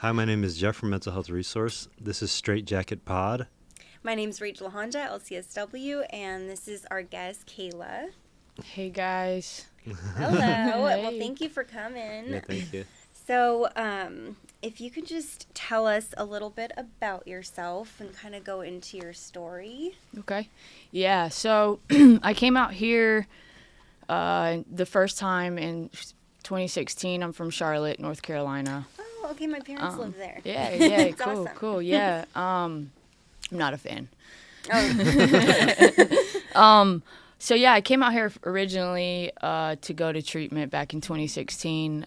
Hi, my name is Jeff from Mental Health Resource. This is StraitJacket Pod. My name's Rachel Honja, LCSW, and this is our guest, Kayla. Hey, guys. Hello. Hey. Well, thank you for coming. Yeah, thank you. So, if you could just tell us a little bit about yourself and kind of go into your story. Okay. Yeah, so I came out here the first time in 2016. I'm from Charlotte, North Carolina. Oh, okay, my parents live there. Yeah, That's cool, awesome. yeah. I'm not a fan. Oh. So yeah, I came out here originally to go to treatment back in 2016.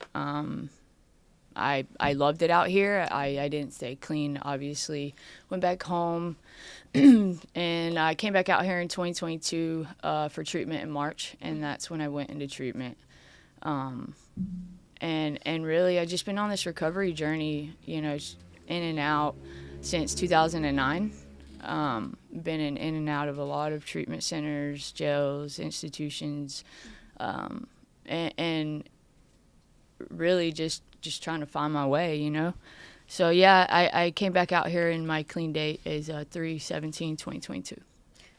I loved it out here. I didn't stay clean, obviously. Went back home, and I came back out here in 2022 for treatment in March, and that's when I went into treatment. And really, I've just been on this recovery journey, in and out since 2009. Been in and out of a lot of treatment centers, jails, institutions, and really just trying to find my way, So, yeah, I came back out here, and my clean date is 3/17/2022.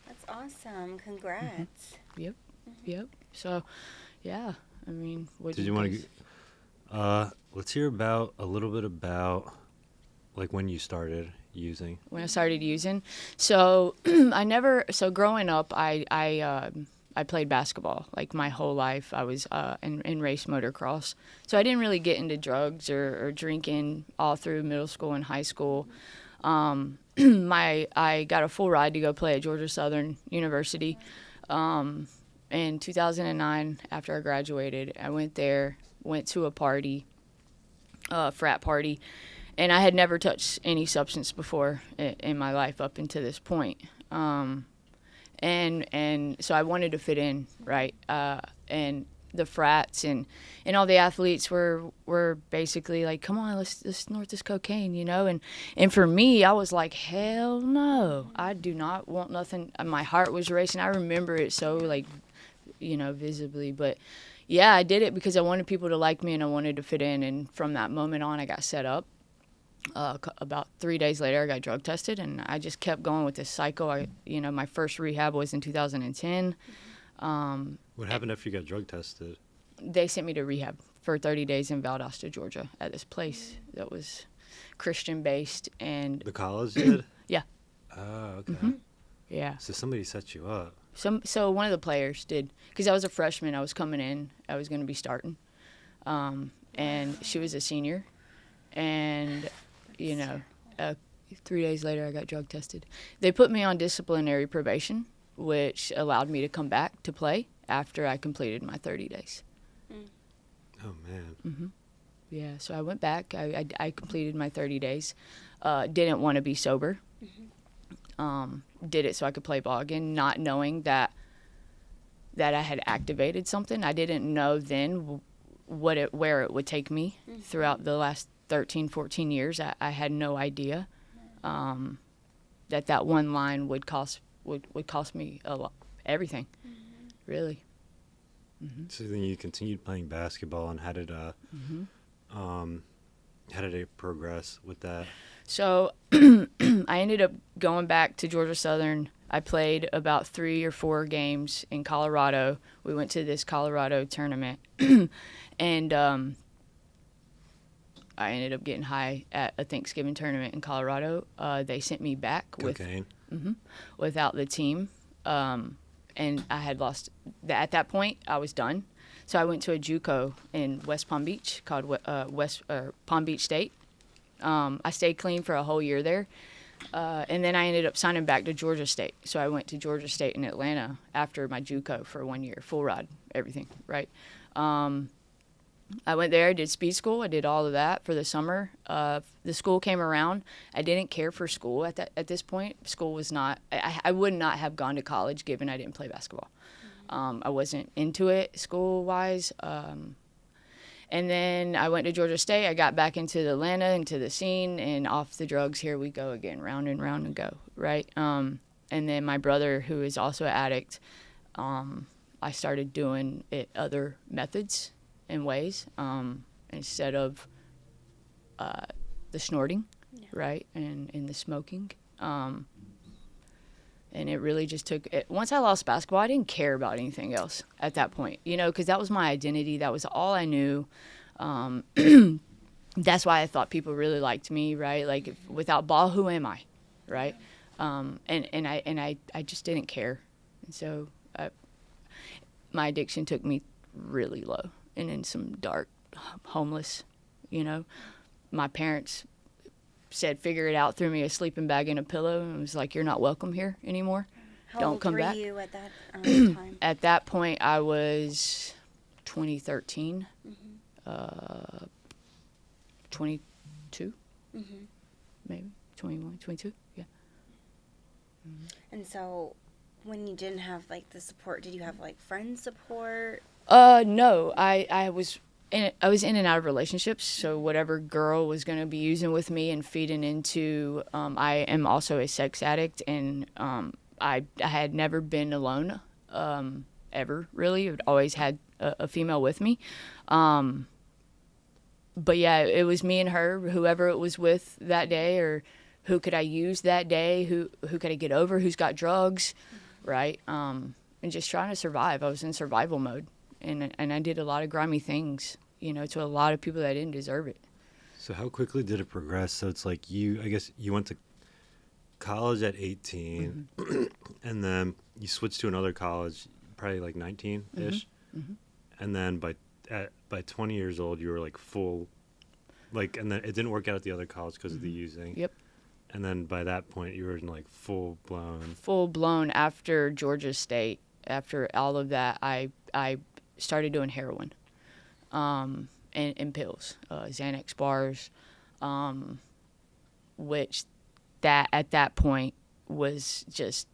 That's awesome. Congrats. Yep. So, yeah, I mean, what Did you want to? Let's hear a little bit about, like, when you started using. When I started using? So, growing up, I played basketball, like, my whole life. I was in race motocross. So I didn't really get into drugs or drinking all through middle school and high school. I got a full ride to go play at Georgia Southern University. In 2009, after I graduated, I went to a party, frat party, and I had never touched any substance before in my life up until this point. And so I wanted to fit in, right? And the frats and all the athletes were basically like, come on, let's snort this cocaine, And for me, I was like, hell no, I do not want nothing. My heart was racing. I remember it so, like, visibly. But yeah, I did it because I wanted people to like me and I wanted to fit in. And from that moment on, I got set up. About 3 days later, I got drug tested, and I just kept going with this cycle. My first rehab was in 2010. What happened after you got drug tested? They sent me to rehab for 30 days in Valdosta, Georgia, at this place that was Christian-based. And The college did? Yeah. Oh, okay. Mm-hmm. Yeah. So somebody set you up. So one of the players did, because I was a freshman. I was coming in. I was going to be starting. And she was a senior. And 3 days later, I got drug tested. They put me on disciplinary probation, which allowed me to come back to play after I completed my 30 days. Oh, man. Mm-hmm. Yeah, so I went back. I completed my 30 days. Didn't want to be sober. Mm-hmm. Did it so I could play ball again, not knowing that I had activated something. I didn't know then where it would take me throughout the last 13, 14 years. I had no idea that one line would cost me a lot, everything, really. Mm-hmm. So then you continued playing basketball, and how did it progress with that? So I ended up going back to Georgia Southern. I played about 3 or 4 games in Colorado. We went to this Colorado tournament, and I ended up getting high at a Thanksgiving tournament in Colorado. They sent me back Cocaine? without the team, and I had lost. At that point, I was done. So I went to a JUCO in West Palm Beach called Palm Beach State. I stayed clean for a whole year there, and then I ended up signing back to Georgia State. So I went to Georgia State in Atlanta after my JUCO for 1 year, full ride, everything, right? I went there, did speed school. I did all of that for the summer. The school came around. I didn't care for school at this point. School was not. I would not have gone to college given I didn't play basketball. I wasn't into it school wise. And then I went to Georgia State. I got back into Atlanta, into the scene, and off the drugs. Here we go again, round and round and go, right? And then my brother, who is also an addict, I started doing it other methods and ways instead of the snorting, right, and the smoking. And it really just took it. Once I lost basketball, I didn't care about anything else at that point, because that was my identity. That was all I knew. That's why I thought people really liked me, right? Like, without ball, who am I, right? And I just didn't care. And so my addiction took me really low and in some dark, homeless, My parents said, figure it out, threw me a sleeping bag and a pillow, and was like, you're not welcome here anymore. Don't come back. How old were you at that time? At that point, I was 2013, 22, maybe 21, 22, yeah. And so when you didn't have, like, the support, did you have, like, friend support? No, I was in and out of relationships, so whatever girl was going to be using with me and feeding into, I am also a sex addict, and I had never been alone, ever, really. I'd always had a female with me. But yeah, it was me and her, whoever it was with that day, or who could I use that day, who could I get over, who's got drugs, right? And just trying to survive. I was in survival mode, and I did a lot of grimy things, to a lot of people that didn't deserve it. So how quickly did it progress? So it's like I guess you went to college at 18, and then you switched to another college, probably like 19-ish, and then by 20 years old, you were like full, like, and then it didn't work out at the other college because of the using. Yep. And then by that point, you were in like full blown. Full blown after Georgia State. After all of that, I started doing heroin, and pills, Xanax bars, which that at that point was just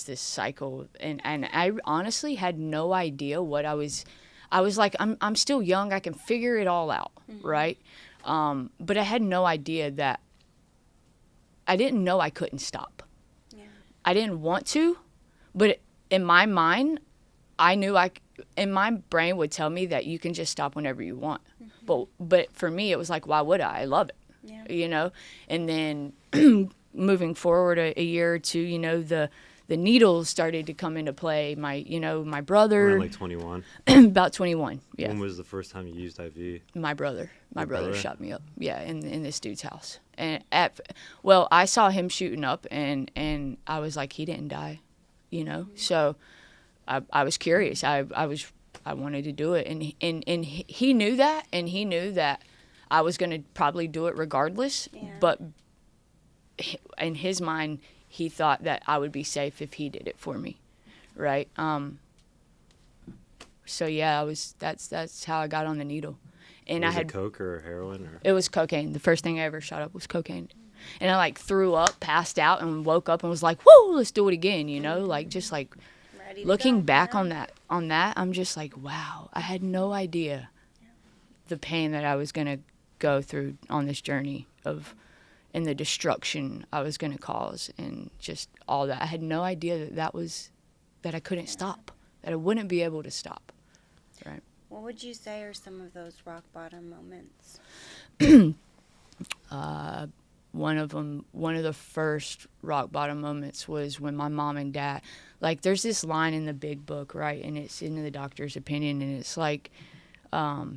this cycle, and I honestly had no idea what I was like, I'm still young, I can figure it all out, right? But I had no idea that I didn't know I couldn't stop. Yeah. I didn't want to, but in my mind, I knew and my brain would tell me that you can just stop whenever you want. But for me, it was like, why would I? I love it, yeah. And then moving forward a year or two, the needles started to come into play. My brother. Around like 21. About 21, yeah. When was the first time you used IV? My brother shot me up, yeah, in this dude's house. And I saw him shooting up, and I was like, he didn't die, So I was curious. I wanted to do it, and he knew that, and he knew that I was going to probably do it regardless. Yeah. But in his mind, he thought that I would be safe if he did it for me, right? So yeah, that's how I got on the needle. And was it coke or heroin? Or? It was cocaine. The first thing I ever shot up was cocaine. And I like threw up, passed out, and woke up and was like, "Whoa, let's do it again!" Like just like looking back on that, I'm just like, wow, I had no idea the pain that I was gonna go through on this journey and the destruction I was gonna cause, and just all that. I had no idea that I couldn't stop, that I wouldn't be able to stop, right? What would you say are some of those rock bottom moments? One of the first rock bottom moments was when my mom and dad, like, there's this line in the big book, right? And it's in the doctor's opinion, and it's like,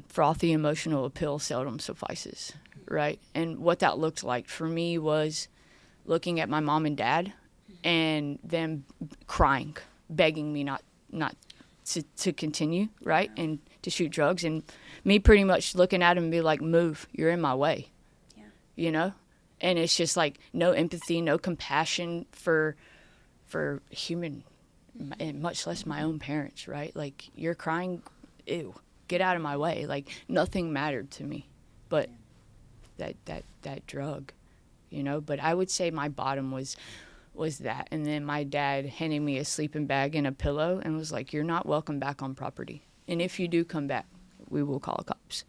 frothy emotional appeal seldom suffices, right? And what that looked like for me was looking at my mom and dad and them crying, begging me not to continue, right? And to shoot drugs, and me pretty much looking at them and be like, move, you're in my way, And it's just like no empathy, no compassion for human, and much less my own parents, right? Like, you're crying, ew, get out of my way. Like, nothing mattered to me but that drug, But I would say my bottom was that. And then my dad handing me a sleeping bag and a pillow and was like, you're not welcome back on property. And if you do come back, we will call cops.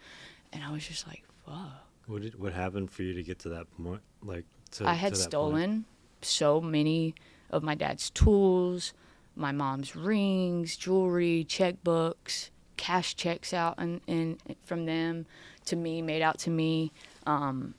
And I was just like, fuck. What happened for you to get to that point? I had stolen so many of my dad's tools, my mom's rings, jewelry, checkbooks, cash checks out and from them to me, made out to me. Um,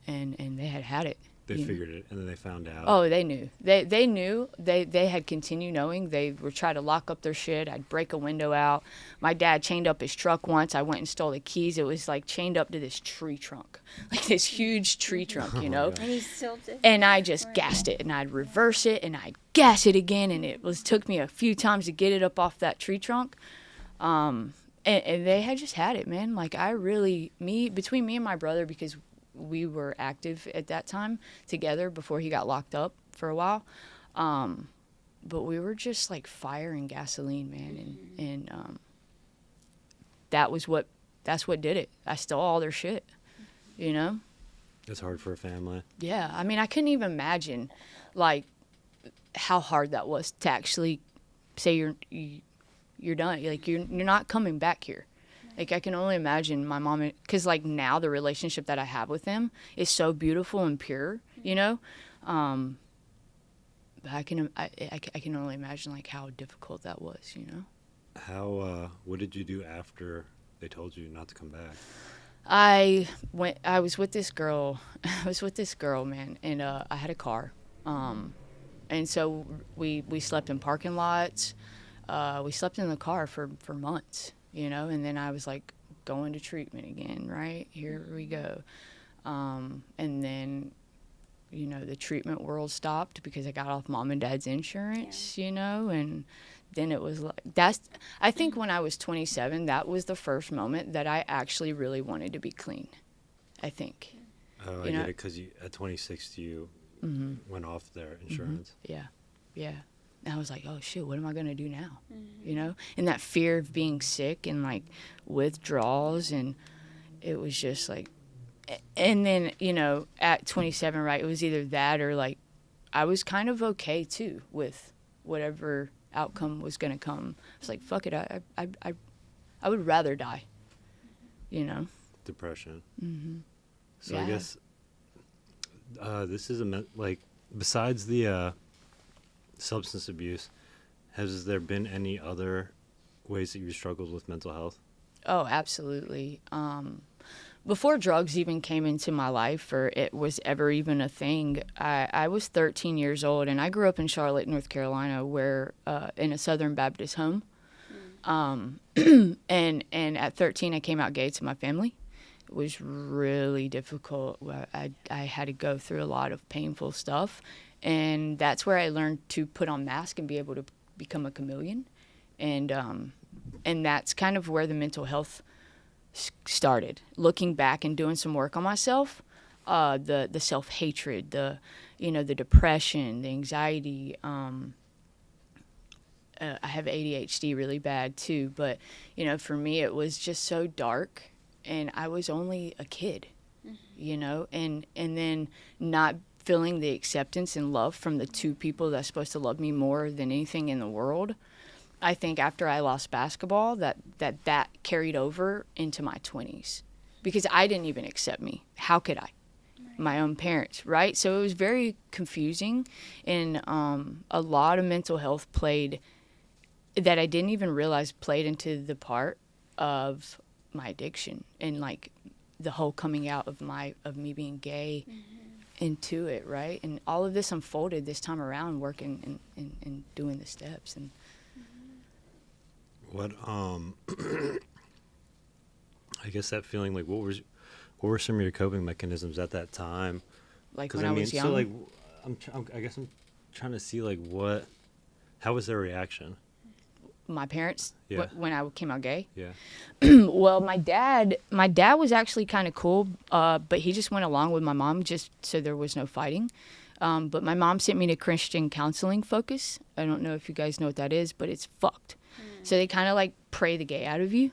and they had it. They you know? figured it, and then they found out. Oh, they knew. They knew. They had continued knowing. They were trying to lock up their shit. I'd break a window out. My dad chained up his truck once. I went and stole the keys. It was like chained up to this tree trunk, like this huge tree trunk, you know. And you still did. And I just gassed it, and I'd reverse it, and I'd gas it again, and it took me a few times to get it up off that tree trunk. And they had just had it, man. Like between me and my brother, because we were active at that time together before he got locked up for a while. But we were just like fire and gasoline, man. And that's what did it. I stole all their shit, you know? It's hard for a family. Yeah. I mean, I couldn't even imagine like how hard that was to actually say you're done. Like you're not coming back here. Like, I can only imagine my mom, because, like, now the relationship that I have with them is so beautiful and pure, you know? But I can only imagine, like, how difficult that was, you know? What did you do after they told you not to come back? I was with this girl, man, and I had a car. And so we slept in parking lots. We slept in the car for months. You know, and then I was like going to treatment again, right? Here we go. And then, you know, the treatment world stopped because I got off mom and dad's insurance, you know, and then it was like, I think when I was 27, that was the first moment that I actually really wanted to be clean, I think. Oh, I get it, because at 26, you went off their insurance. Yeah, yeah. And I was like, oh, shit, what am I going to do now? You know? And that fear of being sick and, like, withdrawals. And it was just, like... And then, you know, at 27, right, it was either that or, like, I was kind of okay, too, with whatever outcome was going to come. I was like, fuck it, I would rather die, you know? Depression. So Yeah. I guess this is besides the... substance abuse, has there been any other ways that you struggled with mental health? Oh, absolutely. Before drugs even came into my life, or it was ever even a thing, I was 13 years old, and I grew up in Charlotte, North Carolina, where in a Southern Baptist home. And at 13, I came out gay to my family. It was really difficult. I had to go through a lot of painful stuff. And that's where I learned to put on masks and be able to become a chameleon. And that's kind of where the mental health started. Looking back and doing some work on myself, the self-hatred, the depression, the anxiety. I have ADHD really bad too, but, you know, for me it was just so dark, and I was only a kid, you know, and then not feeling the acceptance and love from the two people that's supposed to love me more than anything in the world. I think after I lost basketball, that carried over into my 20s, because I didn't even accept me. How could I? My own parents, right? So it was very confusing, and a lot of mental health played that I didn't even realize played into the part of my addiction, and like the whole coming out of me being gay. Into it, right? And all of this unfolded this time around, working and doing the steps. And what I guess that feeling, like, what were some of your coping mechanisms at that time? like when I was young. So like I guess I'm trying to see, like, how was their reaction? My parents, Yeah. when I came out gay. Yeah. Well, my dad was actually kind of cool, but he just went along with my mom just so there was no fighting. But my mom sent me to Christian Counseling Focus. I don't know if you guys know what that is, but it's fucked. So they kind of like pray the gay out of you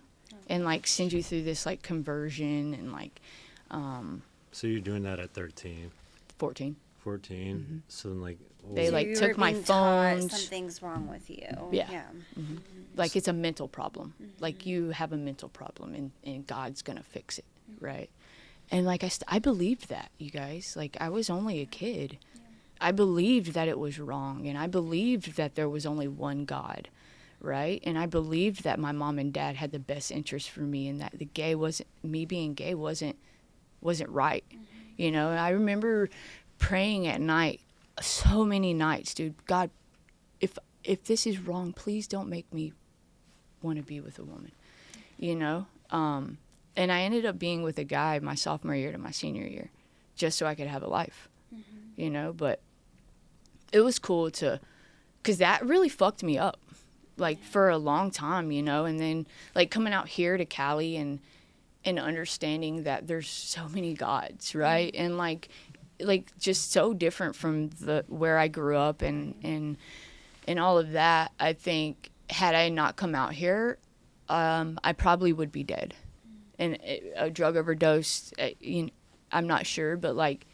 and like send you through this like conversion and like. So you're doing that at 13, 14. 14. So then, like, They, like, you took were my being taught phones. something's wrong with you. Yeah. Like, it's a mental problem. Like, you have a mental problem, and God's gonna fix it, right? And like I believed that, you guys. Like, I was only a kid. I believed that it was wrong, and I believed that there was only one God, right? And I believed that my mom and dad had the best interest for me, and that me being gay wasn't right. You know, and I remember praying at night, so many nights, dude. God, if this is wrong, please don't make me want to be with a woman. You know, and I ended up being with a guy my sophomore year to my senior year, just so I could have a life. You know, but it was cool because that really fucked me up, like, for a long time, you know. And then, like, coming out here to Cali and understanding that there's so many gods, right? And like just so different from where I grew up and all of that. I think had I not come out here, I probably would be dead, and a drug overdose. I'm not sure, but like,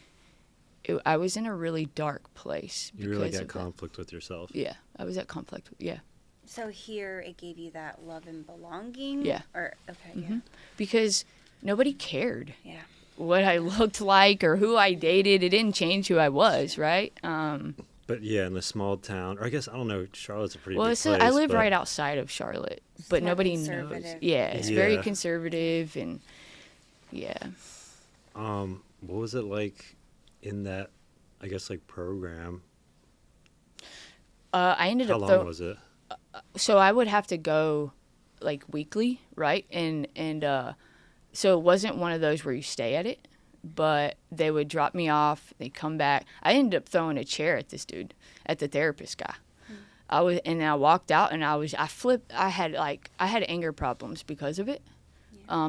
I was in a really dark place. You really got conflict with yourself. Yeah, I was at conflict. Yeah. So here it gave you that love and belonging? Yeah. Or, okay, yeah. Because nobody cared. Yeah. What I looked like or who I dated. It didn't change who I was, right? But yeah, in the small town, or I guess, I don't know, Charlotte's a pretty big place. I live right outside of Charlotte, but nobody knows. Yeah, it's very Yeah. conservative, and yeah. What was it like in that, I guess, like, program? I ended How up long was it? So I would have to go like weekly, right? And so it wasn't one of those where you stay at it, but they would drop me off, they come back. I ended up throwing a chair at this dude, at the therapist guy. And I walked out and I flipped. I had anger problems because of it.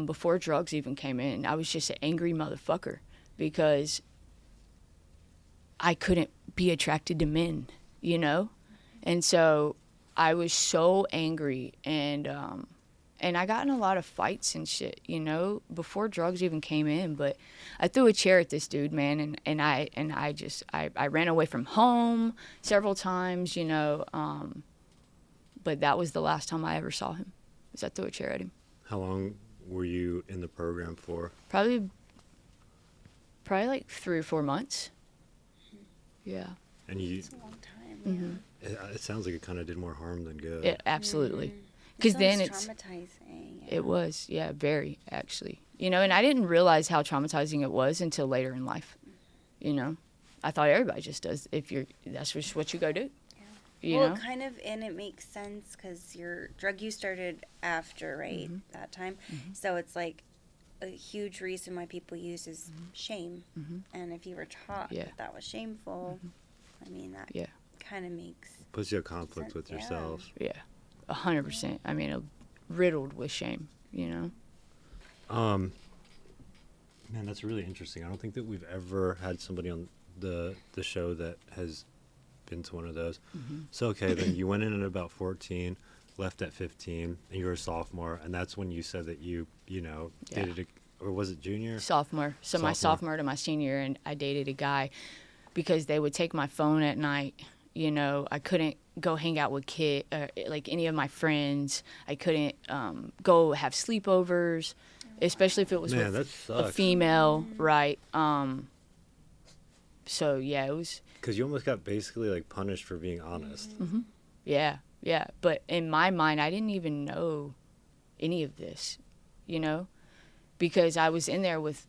Before drugs even came in, I was just an angry motherfucker because I couldn't be attracted to men, you know? And so I was so angry, and I got in a lot of fights and shit, you know, before drugs even came in. But I threw a chair at this dude, man, and I ran away from home several times, you know. But that was the last time I ever saw him. I threw a chair at him. How long were you in the program for? Probably like 3 or 4 months. Yeah. And It's a long time, it sounds like it kind of did more harm than good. Yeah, absolutely. Because then it's traumatizing. Yeah. It was, yeah, very, actually. You know, and I didn't realize how traumatizing it was until later in life. You know, I thought everybody just does. That's just what you go do. You know? Kind of, and it makes sense because your drug use started after, right, that time. So it's like a huge reason why people use is shame. And if you were taught that was shameful, I mean, that kind of makes Puts you in conflict sense. with yourself. Yeah, 100%. I mean, riddled with shame, you know? Man, that's really interesting. I don't think that we've ever had somebody on the show that has been to one of those. So, okay, then you went in at about 14, left at 15, and you were a sophomore, and that's when you said that you dated or was it junior? Sophomore. So my sophomore to my senior, and I dated a guy because they would take my phone at night. You know, I couldn't go hang out with like any of my friends. I couldn't go have sleepovers, especially if it was with a female, right? So yeah, it was. Because you almost got basically like punished for being honest. Yeah. But in my mind, I didn't even know any of this, you know, because I was in there with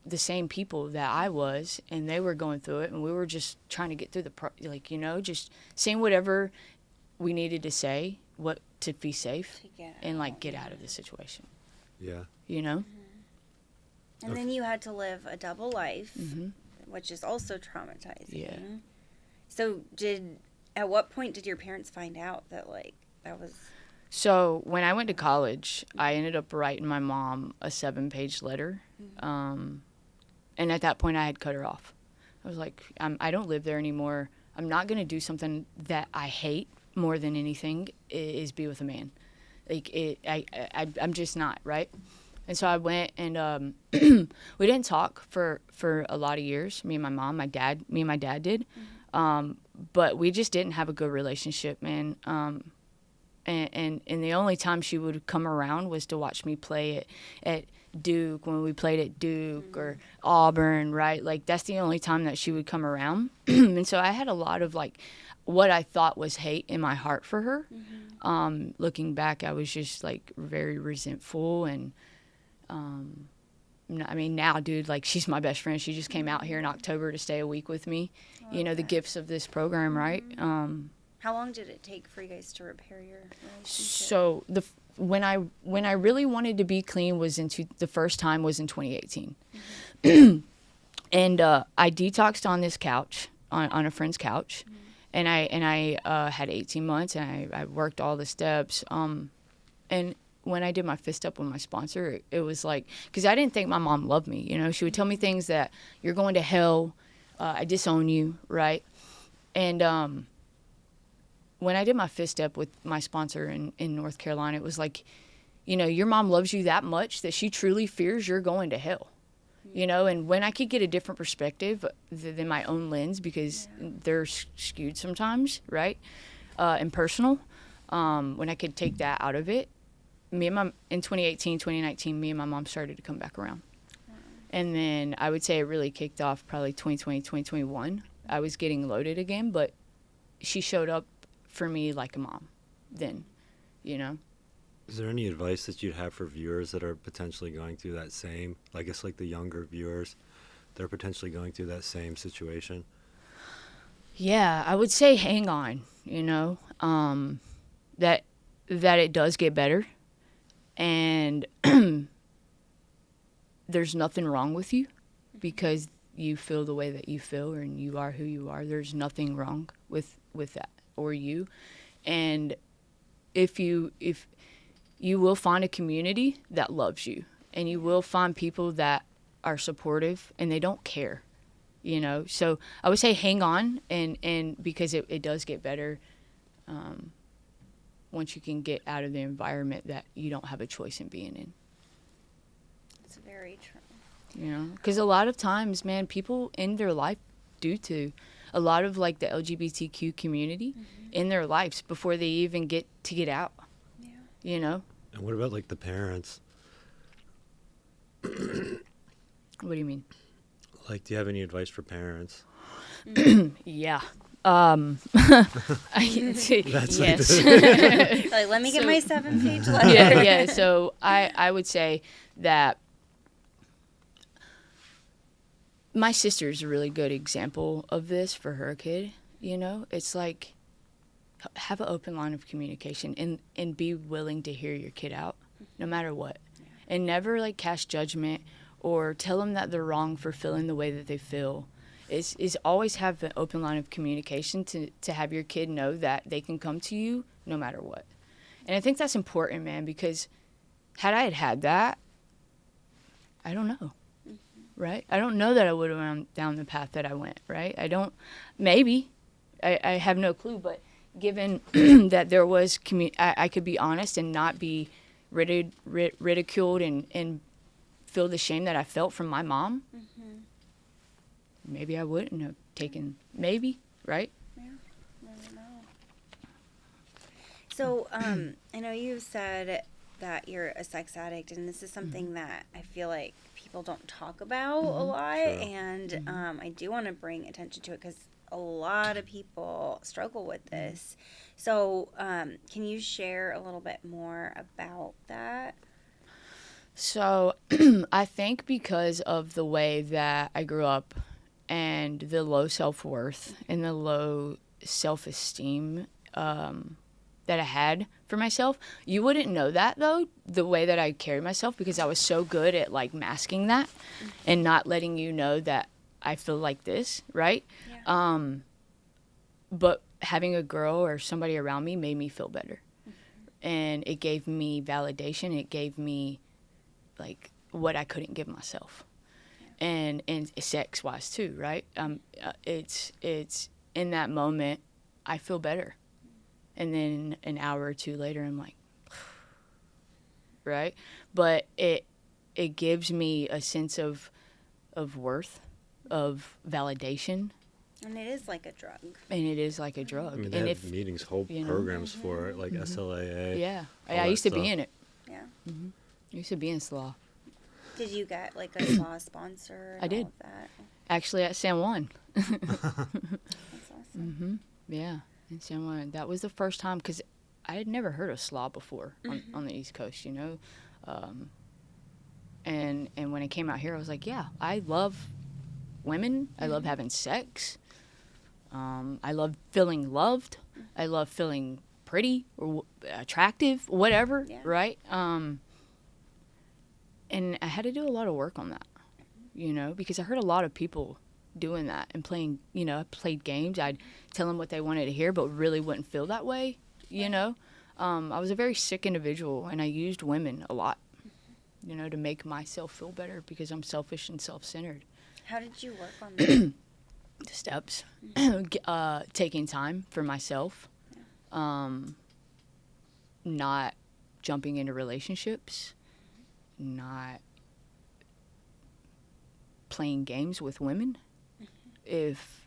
the same people that I was, and they were going through it, and we were just trying to get through just saying whatever we needed to say, what to be safe, and like get out of the situation. Yeah. You know? And then you had to live a double life, which is also traumatizing. Yeah. So at what point did your parents find out that like that was... So when I went to college, I ended up writing my mom a 7-page letter. And at that point, I had cut her off. I was like, I don't live there anymore. I'm not going to do something that I hate more than anything is be with a man. Like, I'm just not, right? And so I went, and we didn't talk for a lot of years. Me and my dad did. But we just didn't have a good relationship, man. And the only time she would come around was to watch me play at Duke, when we played at Duke or Auburn, right? Like, that's the only time that she would come around. And so I had a lot of, like, what I thought was hate in my heart for her. Looking back, I was just like very resentful. And I mean, now, dude, like, she's my best friend. She just came out here in October to stay a week with me. You know, the gifts of this program, right? How long did it take for you guys to repair your relationship? So when I really wanted to be clean was the first time was in 2018. And I detoxed on this couch, on a friend's couch. And I had 18 months, and I worked all the steps. And when I did my fist up with my sponsor, it was like, because I didn't think my mom loved me. You know, she would tell me things that, you're going to hell, I disown you, right? And when I did my fist up with my sponsor in North Carolina, it was like, you know, your mom loves you that much that she truly fears you're going to hell. You know, and when I could get a different perspective than my own lens, because they're skewed sometimes, right, and personal, when I could take that out of it, in 2018, 2019, me and my mom started to come back around. And then I would say it really kicked off probably 2020, 2021. I was getting loaded again, but she showed up for me like a mom then, you know. Is there any advice that you'd have for viewers that are potentially going through that same, I guess like the younger viewers, that are potentially going through that same situation? Yeah, I would say hang on, you know, that it does get better, and there's nothing wrong with you because you feel the way that you feel and you are who you are. There's nothing wrong with that or you. And if you will find a community that loves you, and you will find people that are supportive and they don't care, you know. So I would say hang on, and because it does get better once you can get out of the environment that you don't have a choice in being in. It's very true. You know, because a lot of times, man, people end their life due to a lot of like the LGBTQ community in their lives before they even get out. Yeah. You know. And what about like the parents? What do you mean? Like, do you have any advice for parents? Yeah. That's yes. Like, let me get my 7-page letter. Yeah. So I would say that my sister's a really good example of this for her kid. You know, it's like, have an open line of communication and be willing to hear your kid out no matter what. Yeah. And never like cast judgment or tell them that they're wrong for feeling the way that they feel. Is always have an open line of communication to have your kid know that they can come to you no matter what. And I think that's important, man, because had I had that, I don't know, right? I don't know that I would have went down the path that I went, right? Maybe. I have no clue, but given that there was I could be honest and not be ridiculed and feel the shame that I felt from my mom, maybe I wouldn't have taken, maybe, right? Yeah, never know. So, I know you said that you're a sex addict, and this is something that I feel like people don't talk about a lot, sure. And I do want to bring attention to it because a lot of people struggle with this. So, can you share a little bit more about that? So, I think because of the way that I grew up and the low self-worth and the low self-esteem that I had for myself, you wouldn't know that, though, the way that I carried myself, because I was so good at, like, masking that and not letting you know that I feel like this, right? Yeah. But having a girl or somebody around me made me feel better. And it gave me validation. It gave me, like, what I couldn't give myself. And sex wise too, right? It's in that moment I feel better, and then an hour or two later I'm like, right? But it gives me a sense of worth, of validation. And it is like a drug. And it is like a drug. I mean, they have meetings, whole programs for it, like SLAA. Yeah, I used to be in it. Yeah. I used to be in SLAA. Did you get like a SLAA sponsor? And I did. All of that? Actually, at San Juan. That's awesome. Yeah. in San Juan. That was the first time, because I had never heard of SLAA before on the East Coast, you know. And when I came out here, I was like, yeah, I love women. I love having sex. I love feeling loved. I love feeling pretty or attractive, whatever, right? And I had to do a lot of work on that, you know, because I heard a lot of people doing that and playing, you know, I played games. I'd tell them what they wanted to hear, but really wouldn't feel that way, you know. I was a very sick individual, and I used women a lot, you know, to make myself feel better because I'm selfish and self-centered. How did you work on that? The steps. Taking time for myself. Not jumping into relationships. Not playing games with women. If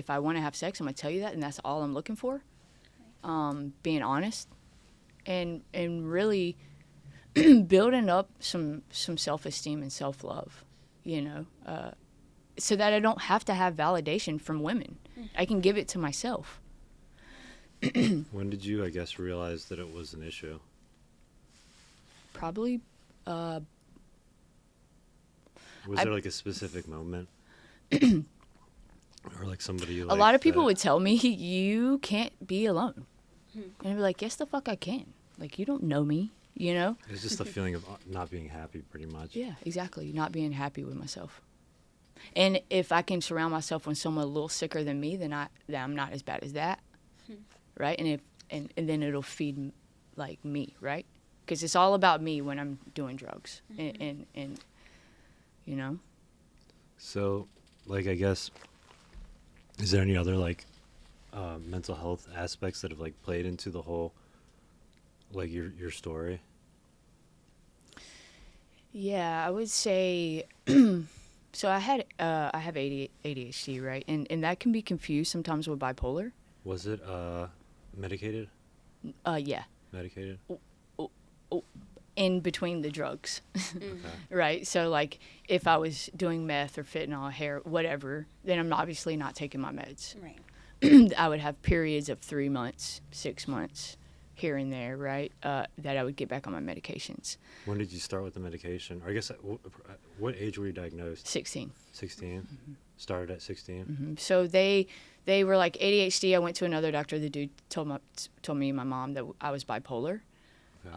I want to have sex, I'm gonna tell you that, and that's all I'm looking for. Being honest, and really building up some self-esteem and self-love, you know, so that I don't have to have validation from women. I can give it to myself. When did you, I guess, realize that it was an issue? Probably. Was there like a specific moment? Or like somebody like a lot of people would tell me, you can't be alone. And I'd be like, yes, the fuck I can. Like, you don't know me, you know? It's just a feeling of not being happy, pretty much. Yeah, exactly. Not being happy with myself. And if I can surround myself with someone a little sicker than me, then I'm not as bad as that, right? And then it'll feed like me, right? Because it's all about me when I'm doing drugs, and you know. So, like, I guess, is there any other like mental health aspects that have like played into the whole, like your story? Yeah, I would say. So I have ADHD, right? And that can be confused sometimes with bipolar. Was it medicated? Yeah. Medicated? In between the drugs. Okay. Right? So, like, if I was doing meth or fentanyl, hair, whatever, then I'm obviously not taking my meds. Right. I would have periods of 3 months, 6 months, here and there, right, that I would get back on my medications. When did you start with the medication? Or I guess, what age were you diagnosed? 16. 16? Started at 16? So they were like ADHD. I went to another doctor. The dude told me and my mom that I was bipolar. Okay.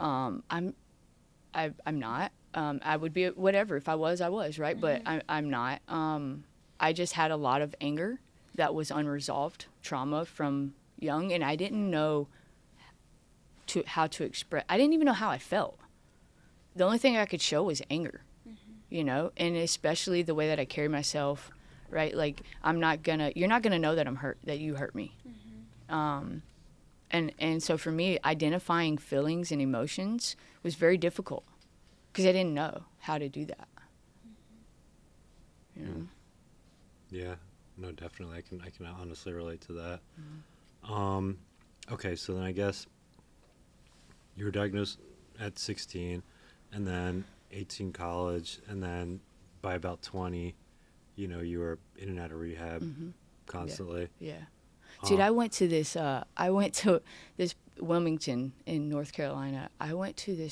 I'm not. I would be whatever. If I was, I was, right? But I'm not. I just had a lot of anger that was unresolved trauma from young, and I didn't know how to express. I didn't even know how I felt. The only thing I could show was anger, you know, and especially the way that I carry myself, right? Like, you're not gonna know that I'm hurt, that you hurt me. And so for me, identifying feelings and emotions was very difficult because I didn't know how to do that. You know? Yeah, no, definitely. I can honestly relate to that. Okay, so then I guess you were diagnosed at 16, and then 18 college, and then by about 20, you know, you were in and out of rehab constantly. Yeah. Dude, I went to this Wilmington in North Carolina. I went to the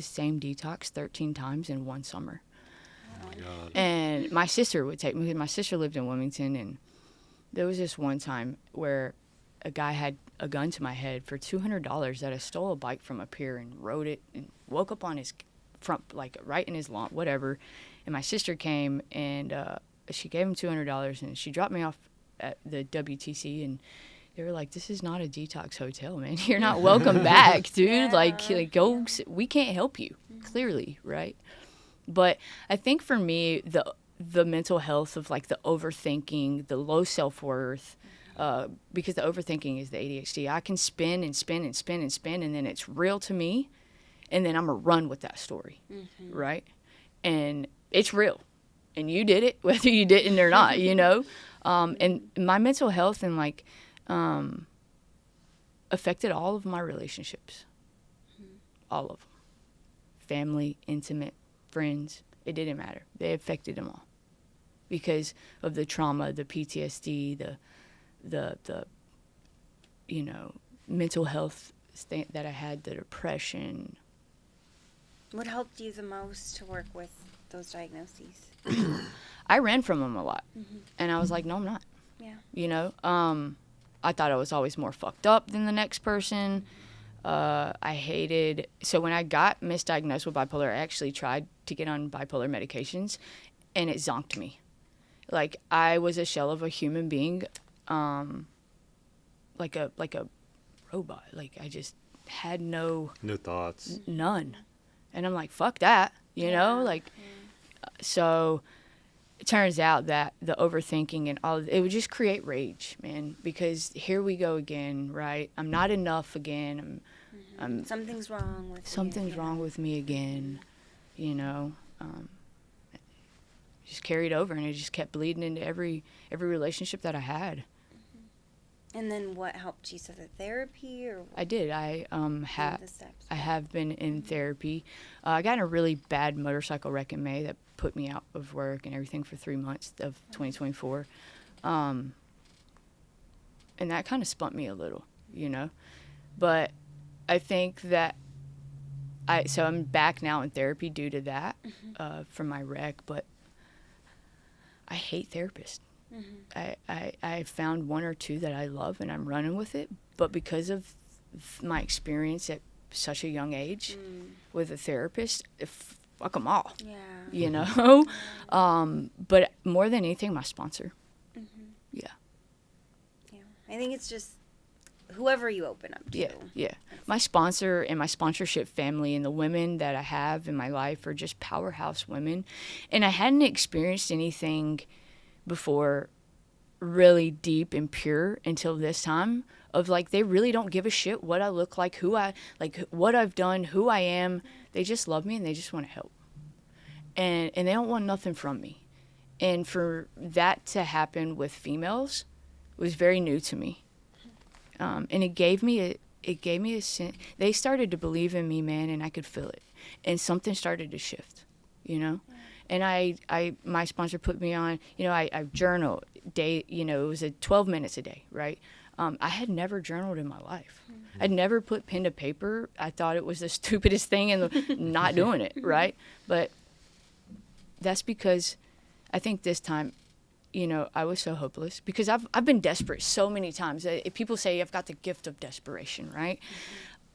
same detox 13 times in one summer. Oh my God. And my sister would take me. My sister lived in Wilmington, and there was this one time where a guy had a gun to my head for $200 that I stole a bike from a pier and rode it and woke up on his front, like right in his lawn, whatever. And my sister came and she gave him $200 and she dropped me off at the WTC, and they were like, "This is not a detox hotel, man. You're not welcome back, dude. Yeah. Like go. We can't help you, clearly, right?" But I think for me, the mental health of like the overthinking, the low self-worth, because the overthinking is the ADHD. I can spin and spin and spin and spin, and then it's real to me, and then I'm gonna run with that story, right? And it's real, and you did it, whether you didn't or not, you know. And my mental health and like affected all of my relationships, all of them, family, intimate, friends. It didn't matter. They affected them all because of the trauma, the PTSD, the mental health that I had, the depression. What helped you the most to work with those diagnoses? I ran from them a lot. And I was like, no, I'm not. Yeah. I thought I was always more fucked up than the next person. So when I got misdiagnosed with bipolar, I actually tried to get on bipolar medications, and it zonked me. Like, I was a shell of a human being, like a robot. Like, I just had no thoughts. None. And I'm like, fuck that, So it turns out that the overthinking and all, it would just create rage, man, because here we go again, right? I'm not enough again. Something's wrong with wrong with me again, just carried over, and it just kept bleeding into every relationship that I had. And then what helped you? So the therapy, or I did. I the steps? I have been in therapy. I got in a really bad motorcycle wreck in May that put me out of work and everything for 3 months of 2024, and that kind of spun me a little, But I think that I'm back now in therapy due to that, from my wreck. But I hate therapists. I found one or two that I love, and I'm running with it. But because of my experience at such a young age with a therapist, fuck them all. Yeah. But more than anything, my sponsor. Yeah. I think it's just whoever you open up to. Yeah. My sponsor and my sponsorship family and the women that I have in my life are just powerhouse women. And I hadn't experienced anything before really deep and pure until this time, of like, they really don't give a shit what I look like, what I've done, who I am. They just love me, and they just want to help. And they don't want nothing from me. And for that to happen with females was very new to me. And it gave me a sense. They started to believe in me, man, and I could feel it. And something started to shift, And my sponsor put me on, I journal day, it was 12 minutes a day, right? I had never journaled in my life. I'd never put pen to paper. I thought it was the stupidest thing and not doing it, right? But that's because I think this time, I was so hopeless, because I've been desperate so many times. People say I've got the gift of desperation, right?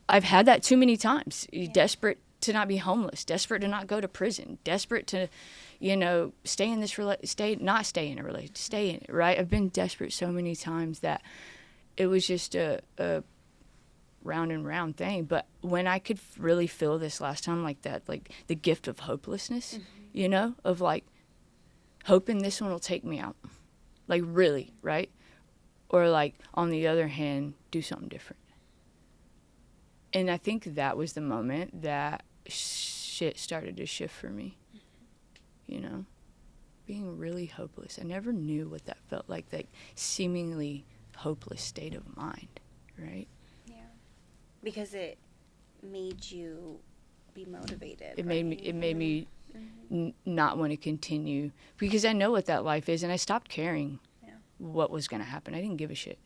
I've had that too many times. Desperate to not be homeless, desperate to not go to prison, desperate to, stay in a relationship, stay in it, right? I've been desperate so many times that it was just a round and round thing. But when I could really feel this last time, like that, like the gift of hopelessness, of like hoping this one will take me out, like, really, right? Or like, on the other hand, do something different. And I think that was the moment that shit started to shift for me, being really hopeless. I never knew what that felt like seemingly hopeless state of mind, right? Yeah. Because it made you be motivated. It made me not want to continue, because I know what that life is, and I stopped caring what was going to happen. I didn't give a shit,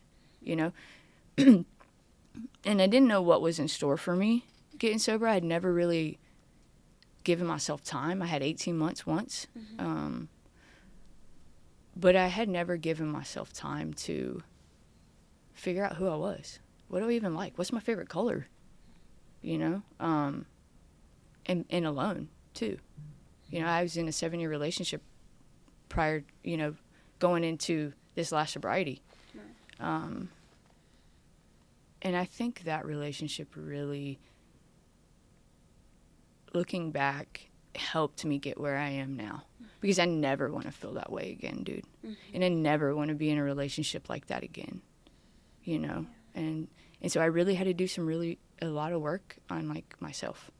And I didn't know what was in store for me getting sober. I'd never really given myself time. I had 18 months once. But I had never given myself time to figure out who I was. What do I even like? What's my favorite color? And alone, too. I was in a 7-year relationship prior, going into this last sobriety. And I think that relationship really, looking back, helped me get where I am now. Because I never want to feel that way again, dude. And I never want to be in a relationship like that again, And so I really had to do a lot of work on, like, myself,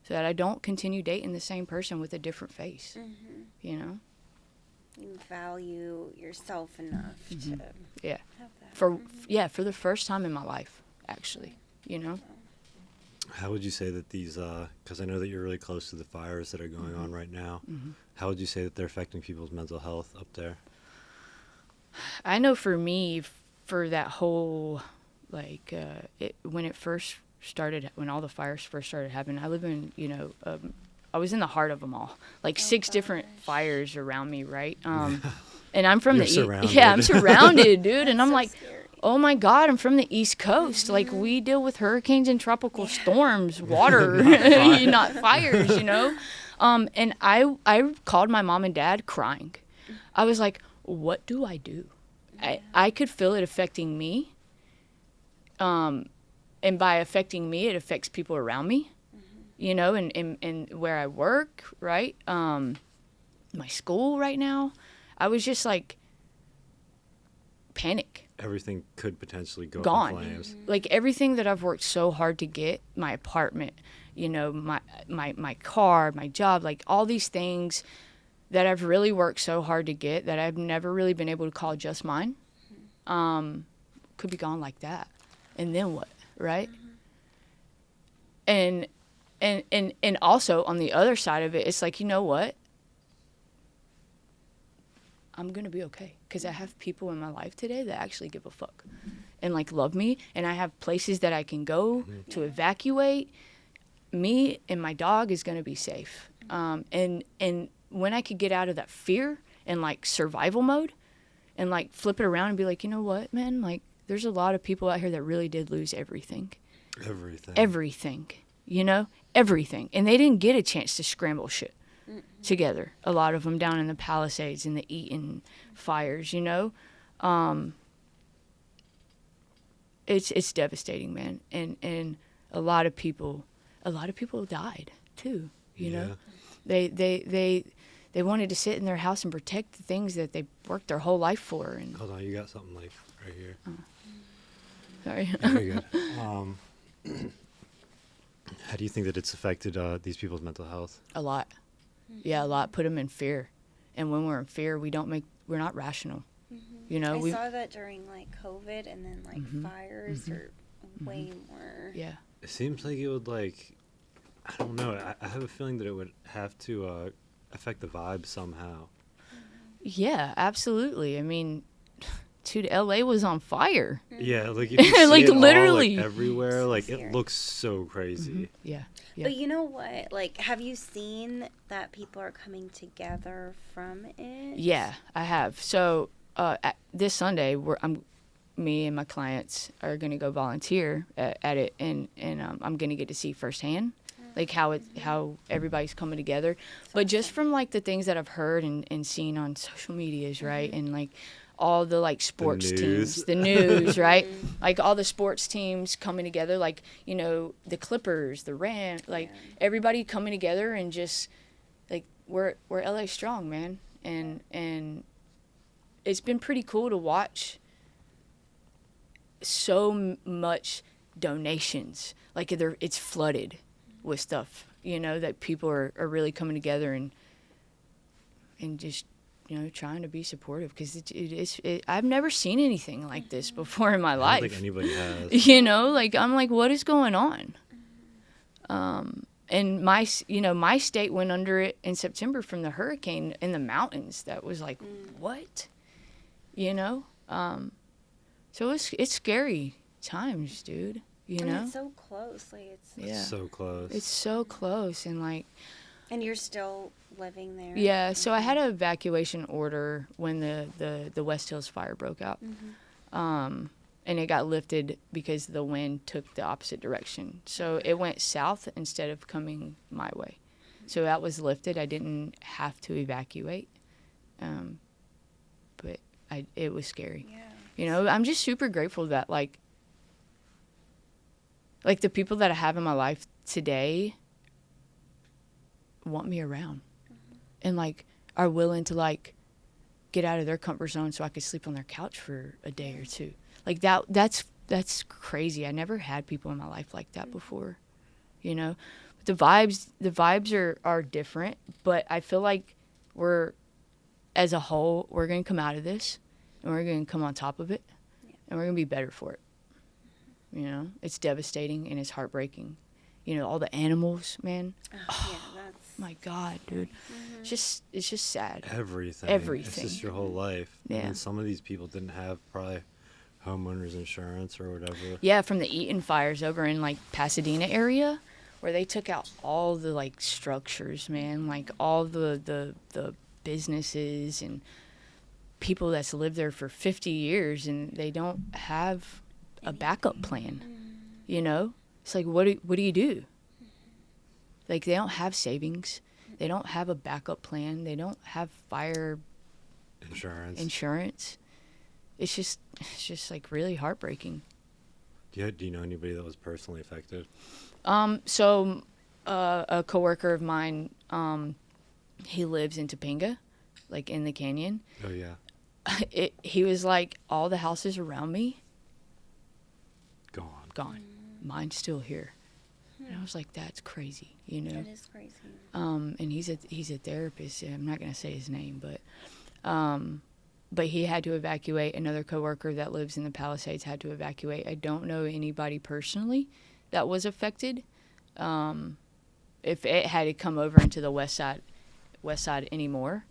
so that I don't continue dating the same person with a different face, You value yourself enough to have that. For the first time in my life, actually, How would you say that these, because I know that you're really close to the fires that are going on right now, how would you say that they're affecting people's mental health up there? I know for me, for that whole, Like when it first started, when all the fires first started happening, I live in, I was in the heart of them all, like 6 different fires around me, right? And I'm from I'm surrounded, dude. And I'm like, scary. oh my God, I'm from the East Coast. Like, we deal with hurricanes and tropical storms, water, not fires, And I called my mom and dad crying. I was like, what do I do? I could feel it affecting me. And by affecting me, it affects people around me, and where I work, right? My school right now. I was just like, panic. Everything could potentially go Gone. up in flames. Like everything that I've worked so hard to get, my apartment, my car, my job, like all these things that I've really worked so hard to get that I've never really been able to call just mine, could be gone like that. And then what, right? And also on the other side of it, it's like, you know what? I'm going to be okay because I have people in my life today that actually give a fuck and like love me. And I have places that I can go to evacuate. Me and my dog is going to be safe. And when I could get out of that fear and like survival mode and like flip it around and be like, you know what, man, like there's a lot of people out here that really did lose everything. Everything, everything. And they didn't get a chance to scramble shit together. A lot of them down in the Palisades and the Eaton fires, it's devastating, man. And a lot of people died too, know. They wanted to sit in their house and protect the things that they worked their whole life for. And hold on, you got something like right here. Sorry. Very good. How do you think that it's affected these people's mental health? A lot. Yeah, a lot. Put them in fear. And when we're in fear, we're not rational. I saw that during like COVID, and then like fires are way more. Yeah. It seems like it would like, I don't know. I have a feeling that it would have to affect the vibe somehow. Yeah, absolutely. I mean, dude, LA was on fire. Yeah, like if you see like it literally all, like, everywhere, So like scary. it looks so crazy. Yeah. But you know what? Like, have you seen that people are coming together from it? Yeah, I have. So this Sunday, me and my clients are going to go volunteer at it, and I'm going to get to see firsthand like how everybody's coming together. But just from like the things that I've heard and seen on social medias, right, and like all the like sports teams, the news, right, like all the sports teams coming together, like the Clippers, the Rams, like everybody coming together and just like we're LA strong, man, and it's been pretty cool to watch so much donations, like it's flooded with stuff, that people are really coming together and just trying to be supportive, because I've never seen anything like this before in my life. I don't think anybody has. Like I'm like, what is going on? And my state went under it in September from the hurricane in the mountains. That was like, what? So it's scary times, dude. And it's so close. Like It's so close. It's so close, and like. And you're still living there. Yeah. So I had an evacuation order when the West Hills fire broke out, and it got lifted because the wind took the opposite direction. So it went south instead of coming my way. So that was lifted. I didn't have to evacuate, but it was scary. Yeah. I'm just super grateful that like the people that I have in my life today want me around and like are willing to like get out of their comfort zone so I could sleep on their couch for a day or two. Like that's crazy. I never had people in my life like that before, But the vibes are different, but I feel like as a whole, we're going to come out of this and we're going to come on top of it and we're going to be better for it. It's devastating and it's heartbreaking. All the animals, man. Yeah, that's... My God, dude. It's just sad. Everything. Everything. It's just your whole life. Yeah. And some of these people didn't have probably homeowners insurance or whatever. Yeah, from the Eaton fires over in like Pasadena area, where they took out all the like structures, man, like all the businesses and people that's lived there for 50 years, and they don't have a backup plan. You know, it's like what do you do? Like they don't have savings, they don't have a backup plan, they don't have fire insurance. It's just like really heartbreaking. Do you know anybody that was personally affected? So a coworker of mine, he lives in Topanga, like in the canyon. Oh yeah. He was like, all the houses around me gone. Mine's still here. And I was like, that's crazy, you know. That is crazy. And he's a therapist. I'm not gonna say his name, but he had to evacuate. Another coworker that lives in the Palisades had to evacuate. I don't know anybody personally that was affected. If it had to come over into the west side anymore,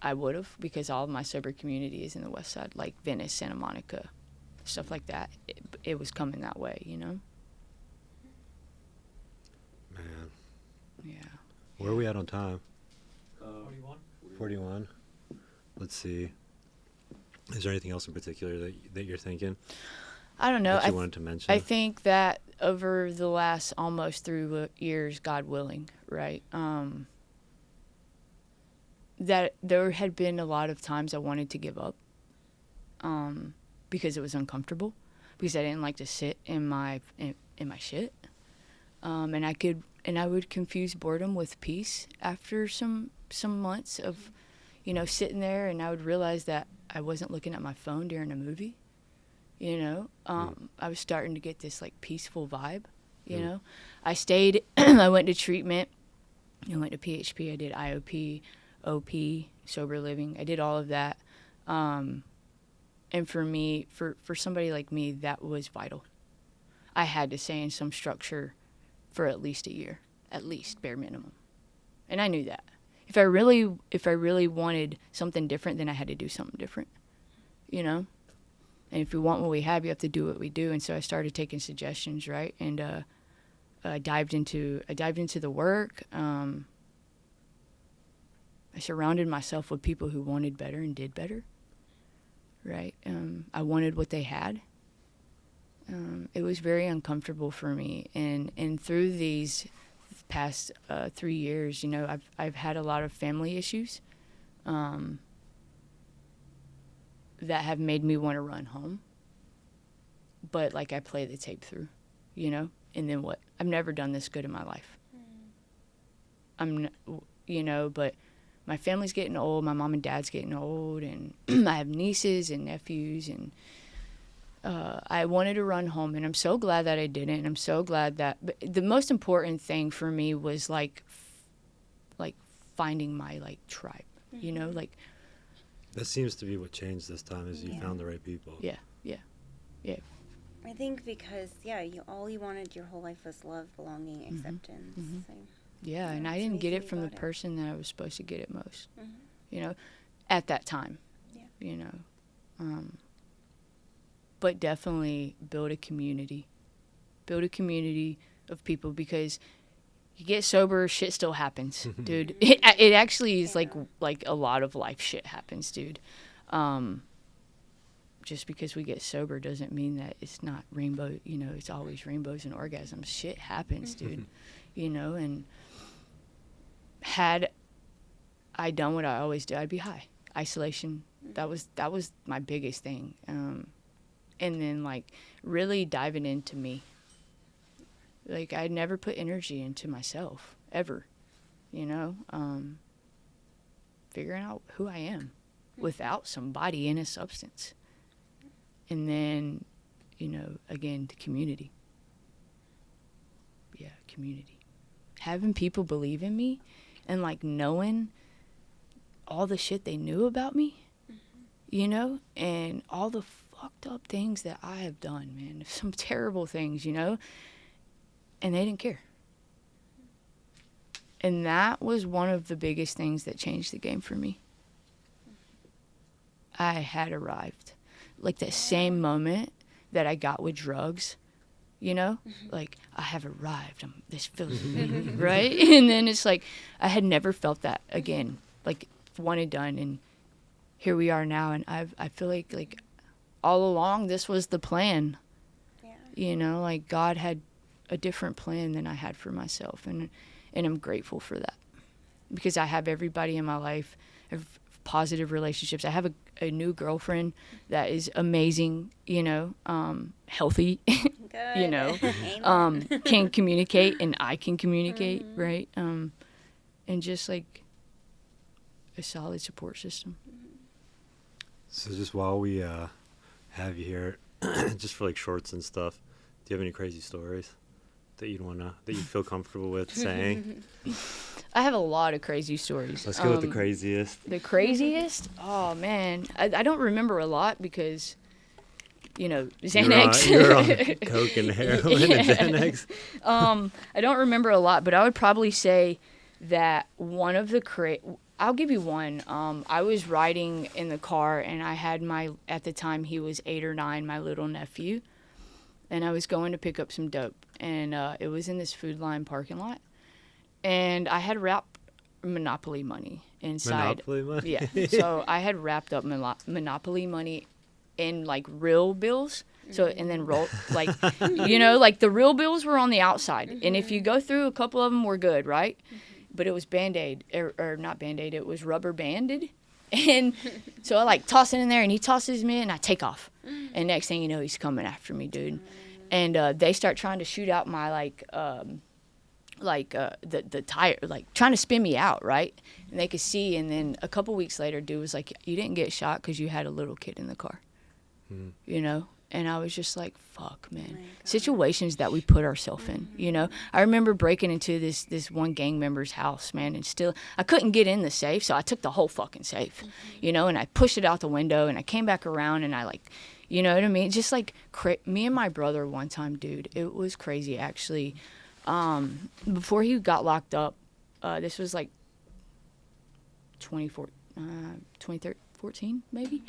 I would have, because all of my sober community is in the west side, like Venice, Santa Monica, stuff like that. It was coming that way, you know. Man. Yeah. Where are we at on time? 41. 41. Let's see. Is there anything else in particular that you're thinking? I don't know. That you wanted to mention? I think that over the last almost 3 years, God willing, right, that there had been a lot of times I wanted to give up, because it was uncomfortable, because I didn't like to sit in my shit, and I would confuse boredom with peace after some months of, you know, sitting there, and I would realize that I wasn't looking at my phone during a movie. You know, I was starting to get this like peaceful vibe, you know. I stayed, I went to treatment, I went to PHP, I did IOP, OP, sober living. I did all of that. And for me, for somebody like me, that was vital. I had to stay in some structure for at least a year, at least bare minimum. And I knew that. If I really wanted something different, then I had to do something different, you know. And if we want what we have, you have to do what we do. And so I started taking suggestions, right? And I dived into the work. I surrounded myself with people who wanted better and did better, right? I wanted what they had. It was very uncomfortable for me. And through these past 3 years, you know, I've had a lot of family issues that have made me want to run home. But like I play the tape through, you know, and then what? I've never done this good in my life. You know, but my family's getting old, my mom and dad's getting old, and I have nieces and nephews, and I wanted to run home, and I'm so glad that I didn't, and I'm so glad that, but the most important thing for me was like finding my like tribe, you know, like. That seems to be what changed this time, is you found the right people. Yeah. I think because, all you wanted your whole life was love, belonging, acceptance. So, yeah, and I didn't get it from the person that I was supposed to get it most, you know, at that time, you know. But definitely build a community of people, because you get sober, shit still happens, dude. It actually is like a lot of life shit happens, dude. Just because we get sober doesn't mean that it's not rainbow, you know, it's always rainbows and orgasms. Shit happens, dude, you know, and had I done what I always do, I'd be high. Isolation, that was my biggest thing. And then, like, really diving into me. Like, I'd never put energy into myself, ever, you know, figuring out who I am without somebody in a substance. And then, you know, again, the community. Yeah, community. Having people believe in me and, like, knowing all the shit they knew about me, you know, and all the fucked up things that I have done, man. Some terrible things, you know, and they didn't care. And that was one of the biggest things that changed the game for me. I had arrived. like that same moment that I got with drugs, you know, like I have arrived. This feels right. And then it's like I had never felt that again, like one and done. And here we are now. And I feel like all along this was the plan. Yeah. You know, like God had a different plan than I had for myself, and I'm grateful for that because I have everybody in my life, I have positive relationships. I have a new girlfriend that is amazing, you know, healthy, Good. you know, can communicate and I can communicate, right? And just like a solid support system. So just while we have you here, just for like shorts and stuff, do you have any crazy stories that that you feel comfortable with saying? I have a lot of crazy stories. Let's go with the craziest. The craziest? Oh man, I don't remember a lot because, you know, Xanax. You're on coke and heroin and Xanax. I don't remember a lot, but I would probably say that one of the I'll give you one. I was riding in the car and I had at the time he was 8 or 9, my little nephew, and I was going to pick up some dope, and it was in this Food Line parking lot, and I had wrapped Monopoly money inside. Monopoly money? Yeah. So I had wrapped up Monopoly money in like real bills. So, and then roll, like, you know, like the real bills were on the outside. And if you go through, a couple of them were good, right? But it was Band-Aid, or not Band-Aid, it was rubber banded. And so I like toss it in there and he tosses me and I take off. And next thing you know, he's coming after me, dude. And they start trying to shoot out my the tire, like trying to spin me out, right? And they could see. And then a couple weeks later, dude was like, you didn't get shot because you had a little kid in the car, you know? And I was just like, fuck, man. Situations that we put ourselves in, you know? I remember breaking into this one gang member's house, man, and still, I couldn't get in the safe, so I took the whole fucking safe, you know? And I pushed it out the window, and I came back around, and I, like, you know what I mean? Just, like, me and my brother one time, dude, it was crazy, actually. Before he got locked up, this was, like, 2014, maybe?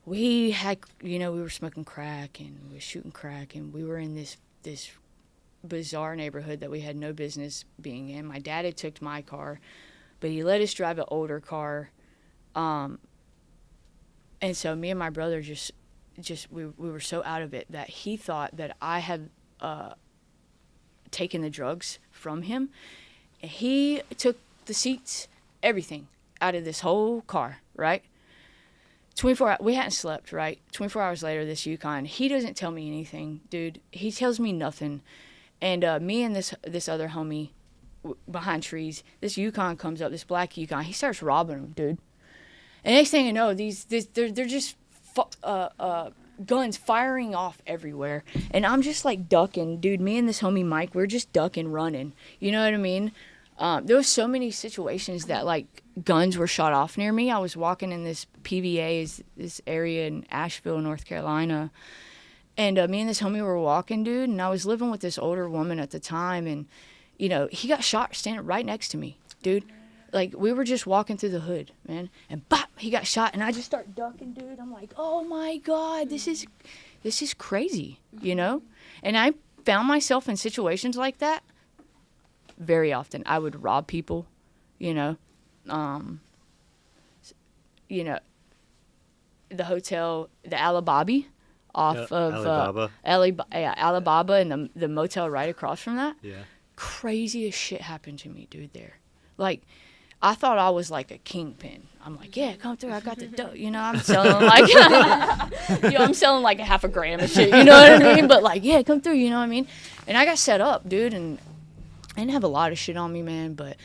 We had, you know, we were smoking crack and we were shooting crack and we were in this bizarre neighborhood that we had no business being in. My dad had took my car, but he let us drive an older car. And so me and my brother we were so out of it that he thought that I had taken the drugs from him. And he took the seats, everything, out of this whole car, right? 24 hours, we hadn't slept, right? 24 hours later, this Yukon, he doesn't tell me anything, dude. He tells me nothing. And me and this other homie behind trees, this Yukon comes up, this black Yukon. He starts robbing him, dude. And next thing you know, they're just guns firing off everywhere. And I'm just like ducking, dude. Me and this homie Mike, we're just ducking, running. You know what I mean? There was so many situations that like guns were shot off near me. I was walking in this PVA, this area in Asheville, North Carolina, and me and this homie were walking, dude, and I was living with this older woman at the time, and, you know, he got shot standing right next to me, dude. Like, we were just walking through the hood, man, and bop, he got shot, and I just start ducking, dude. I'm like, oh my God, this is crazy, you know? And I found myself in situations like that very often. I would rob people, you know. You know, the hotel, the Alibaba off of Alibaba and the motel right across from that. Yeah. Craziest shit happened to me, dude, there. Like, I thought I was like a kingpin. I'm like, yeah, come through. I got the dope. You know, I'm selling like, I'm selling like half a gram of shit. You know what I mean? But like, yeah, come through. You know what I mean? And I got set up, dude, and I didn't have a lot of shit on me, man, but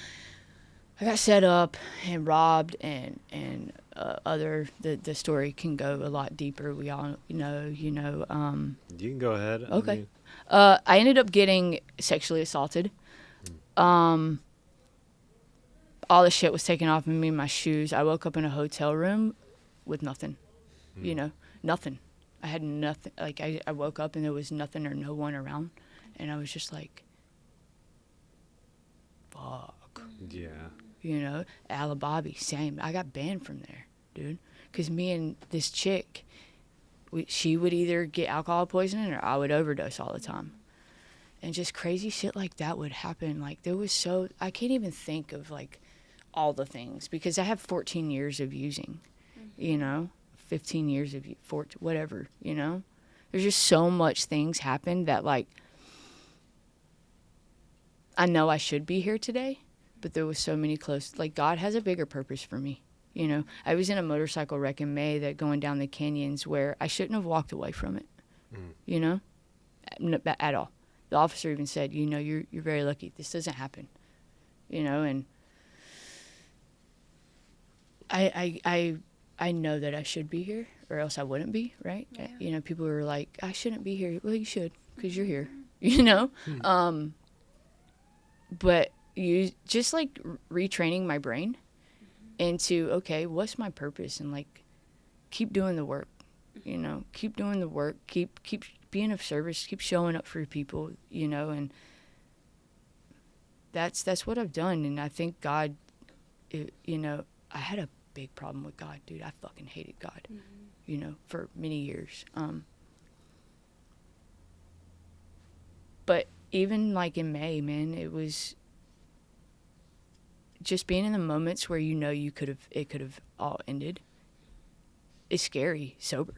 I got set up and robbed, and the story can go a lot deeper. We all know, you know. You can go ahead. Okay. I ended up getting sexually assaulted. All the shit was taken off of me, my shoes. I woke up in a hotel room with nothing, you know, nothing. I had nothing. Like, I woke up and there was nothing or no one around, and I was just like, fuck. Yeah. You know, Alibaba, same. I got banned from there, dude. Because me and this chick, she would either get alcohol poisoning or I would overdose all the time. And just crazy shit like that would happen. Like, I can't even think of, like, all the things, because I have 14 years of using, 15 years of whatever, There's just so much things happen that, like, I know I should be here today, but there was so many close, like, God has a bigger purpose for me. I was in a motorcycle wreck in May that going down the canyons where I shouldn't have walked away from it, at all. The officer even said, you're very lucky. This doesn't happen, and I know that I should be here or else I wouldn't be, right? Yeah. People were like, I shouldn't be here. Well, you should, because you're here, but you just, like, retraining my brain into, okay, what's my purpose? And, like, keep doing the work, keep doing the work, keep being of service, keep showing up for people, and that's what I've done. And I think God, I had a big problem with God, dude. I fucking hated God, for many years. But even, like, in May, man, it was just being in the moments where it could have all ended. It's scary, sober.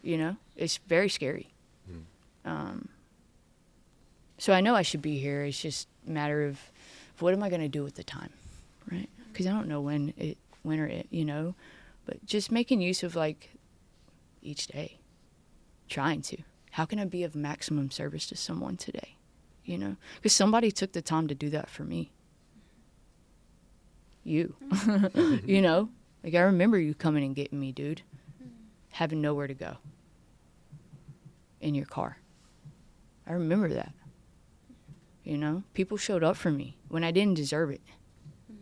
It's very scary. So I know I should be here. It's just a matter of what am I going to do with the time, right? Because I don't know when or it, but just making use of, like, each day, trying to. How can I be of maximum service to someone today? Because somebody took the time to do that for me. You, like, I remember you coming and getting me, dude, having nowhere to go in your car. I remember that. People showed up for me when I didn't deserve it.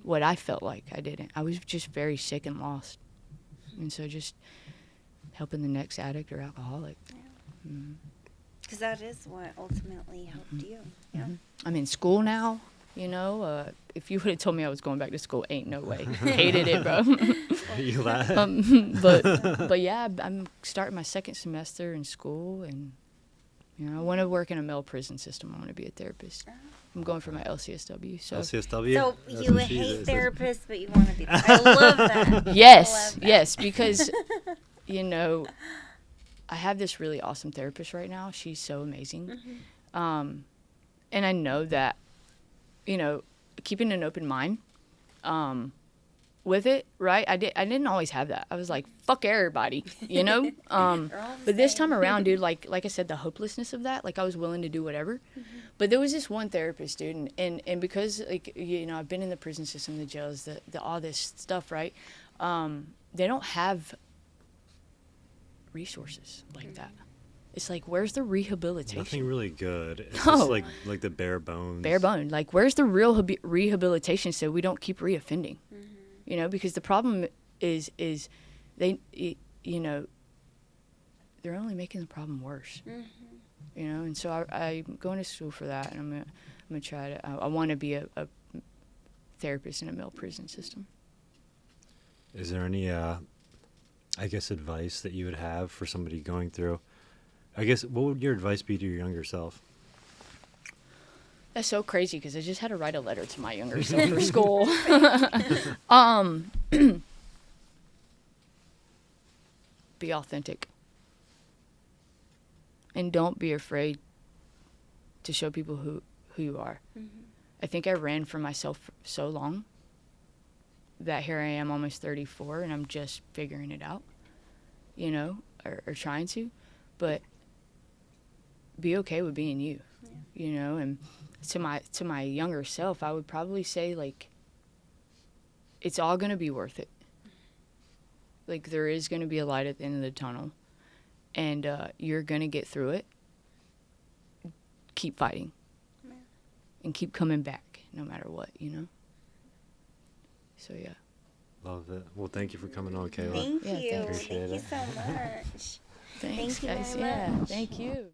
What I felt like I didn't. I was just very sick and lost. And so just helping the next addict or alcoholic. Because that is what ultimately helped you. Yeah. I'm in school now. If you would have told me I was going back to school, ain't no way. Hated it, bro. You laugh. But yeah, I'm starting my second semester in school, and I want to work in a male prison system. I want to be a therapist. I'm going for my LCSW. So LCSW. So you hate therapists, but you want to be. I love that. Yes, because I have this really awesome therapist right now. She's so amazing, and I know that. Keeping an open mind with it, right? I didn't always have that. I was like, fuck everybody, But this time around, dude, like I said, the hopelessness of that, like, I was willing to do whatever. But there was this one therapist, dude, and because, like, I've been in the prison system, the jails, the all this stuff, right? They don't have resources like that. It's like, where's the rehabilitation? Nothing really good. It's just like the bare bones. Bare bone. Like, where's the real rehabilitation so we don't keep reoffending? Because the problem is they, they're only making the problem worse. And so I'm going to school for that, and I'm gonna try to. I want to be a therapist in a male prison system. Is there any, advice that you would have for somebody going through? What would your advice be to your younger self? That's so crazy, because I just had to write a letter to my younger self for school. Be authentic. And don't be afraid to show people who you are. I think I ran for myself for so long that here I am, almost 34, and I'm just figuring it out, or trying to. But be okay with being you, and to my younger self, I would probably say, like, it's all going to be worth it. Like, there is going to be a light at the end of the tunnel, and you're going to get through it. Keep fighting, and keep coming back no matter what, So, yeah. Love it. Well, thank you for coming on, Kayla. Thank you. Appreciate Thank you it. so much. Thanks, Thank you guys. very much. Thank you.